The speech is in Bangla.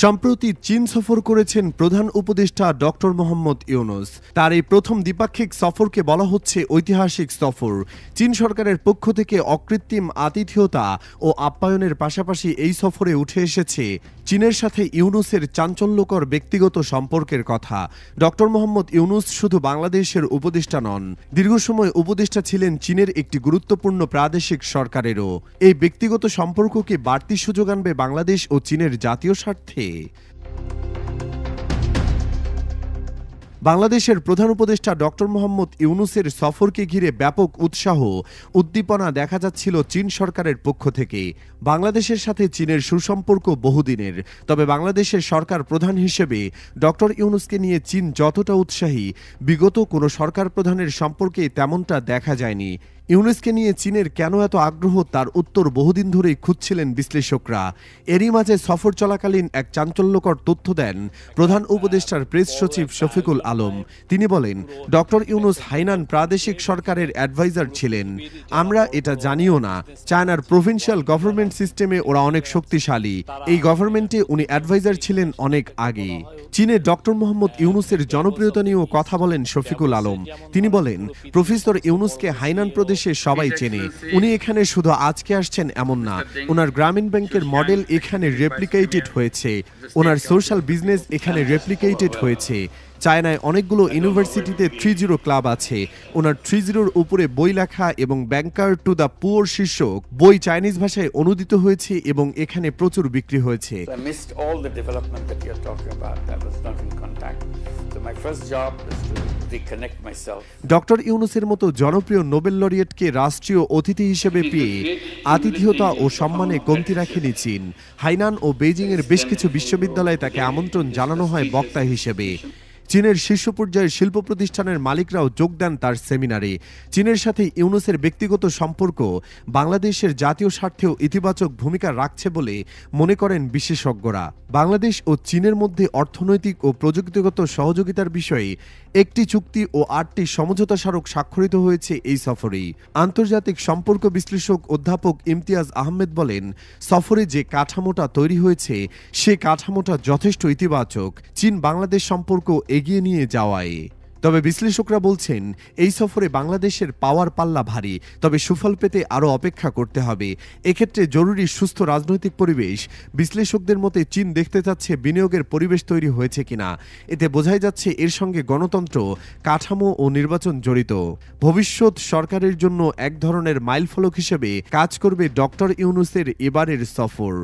সম্প্রতি চীন সফর করেছেন প্রধান উপদেষ্টা ডক্টর মোহাম্মদ ইউনূস। তার এই প্রথম দ্বিপাক্ষিক সফরকে বলা হচ্ছে ঐতিহাসিক সফর। চীন সরকারের পক্ষ থেকে অকৃত্রিম আতিথেয়তা ও আপ্যায়নের পাশাপাশি এই সফরে উঠে এসেছে চীনের সাথে ইউনূসের চাঞ্চল্যকর ব্যক্তিগত সম্পর্কের কথা। ডক্টর মোহাম্মদ ইউনূস শুধু বাংলাদেশের উপদেষ্টা নন, দীর্ঘ সময় উপদেষ্টা ছিলেন চীনের একটি গুরুত্বপূর্ণ প্রাদেশিক সরকারেরও। এই ব্যক্তিগত সম্পর্ককে বাড়তি সুযোগ আনবে বাংলাদেশ ও চীনের জাতীয় স্বার্থে। বাংলাদেশের প্রধান উপদেষ্টা ডক্টর মোহাম্মদ ইউনূসের সফরকে ঘিরে ব্যাপক উৎসাহ উদ্দীপনা দেখা যাচ্ছিল চীন সরকারের পক্ষ থেকে। বাংলাদেশের সাথে চীনের সুসম্পর্ক বহুদিনের, তবে বাংলাদেশের সরকার প্রধান হিসেবে ডক্টর ইউনূসকে নিয়ে চীন যতটা উৎসাহী, বিগত কোনো সরকার প্রধানের সম্পর্কে তেমনটা দেখা যায়নি। ইউনূসকে নিয়ে চীনের কেন এত আগ্রহ, তার উত্তর বহুদিন ধরেই খুঁজছিলেন বিশ্লেষকরা। এরই মাঝে সফর চলাকালীন এক চাঞ্চল্যকর তথ্য দেন প্রধান উপদেষ্টার প্রেস সচিব শফিকুল আলম। তিনি বলেন, ডক্টর ইউনূস হাইনান প্রাদেশিক সরকারের অ্যাডভাইজার ছিলেন। আমরা এটা জানিও না। চায়নার প্রভিন্সিয়াল গভর্নমেন্ট সিস্টেমে ওরা অনেক শক্তিশালী। এই গভর্নমেন্টে উনি অ্যাডভাইজার ছিলেন অনেক আগে। চীনে ডক্টর মোহাম্মদ ইউনূসের জনপ্রিয়তা নিয়েও কথা বলেন শফিকুল আলম। তিনি বলেন, প্রফেসর ইউনূসকে হাইনান প্রদেশে সবাই চেনে। উনি এখানে শুধু আজকে আসছেন এমন না। ওনার গ্রামীণ ব্যাংকের মডেল এখানে রেপ্লিকেটেড হয়েছে, ওনার সোশ্যাল বিজনেস এখানে রেপ্লিকেটেড হয়েছে। চায়নায় অনেকগুলো ইউনিভার্সিটিতে 30 ক্লাব আছে। ওনার 30 উপরে বই লেখা এবং ব্যাংকার টু দ্য পুয়ার শীর্ষক বই চাইনিজ ভাষায় অনুদিত হয়েছে এবং এখানে প্রচুর বিক্রি হয়েছে। ডক্টর ইউনূসের মতো জনপ্রিয় নোবেল লরিয়েটকে রাষ্ট্রীয় অতিথি হিসেবে পেয়ে আতিথেয়তা ও সম্মানে কমতি রাখেনি চীন। হাইনান ও বেইজিংয়ের বেশ কিছু বিশ্ববিদ্যালয়ে তাকে আমন্ত্রণ জানানো হয় বক্তা হিসেবে। চীনের শীর্ষ পর্যায়ের শিল্প প্রতিষ্ঠানের মালিকরাও যোগ দেন তার সেমিনারে। চীনের সাথে ইউনূসের ব্যক্তিগত সম্পর্ক বাংলাদেশের জাতীয় স্বার্থেও ইতিবাচক ভূমিকা রাখছে বলে মনে করেন বিশেষজ্ঞরা। বাংলাদেশ ও চীনের মধ্যে অর্থনৈতিক ও প্রযুক্তিগত সহযোগিতার বিষয়ে একটি চুক্তি ও 8টি সমঝোতা স্মারক স্বাক্ষরিত হয়েছে এই সফরেই। আন্তর্জাতিক সম্পর্ক বিশ্লেষক অধ্যাপক ইমতিয়াজ আহমেদ বলেন, সফরে যে কাঠামোটা তৈরি হয়েছে সে কাঠামোটা যথেষ্ট ইতিবাচক চীন বাংলাদেশ সম্পর্ক এগিয়ে নিয়ে যাওয়ায়। তবে বিশ্লেষকরা বলছেন, এই সফরে বাংলাদেশের পাওয়ার পাল্লা ভারী, তবে সুফল পেতে আরও অপেক্ষা করতে হবে। এক্ষেত্রে জরুরি সুস্থ রাজনৈতিক পরিবেশ। বিশ্লেষকদের মতে চীন দেখতে চাচ্ছে বিনিয়োগের পরিবেশ তৈরি হয়েছে কিনা। এতে বোঝাই যাচ্ছে এর সঙ্গে গণতন্ত্র, কাঠামো ও নির্বাচন জড়িত। ভবিষ্যৎ সরকারের জন্য এক ধরনের মাইলফলক হিসেবে কাজ করবে ডক্টর ইউনূসের এবারের সফর।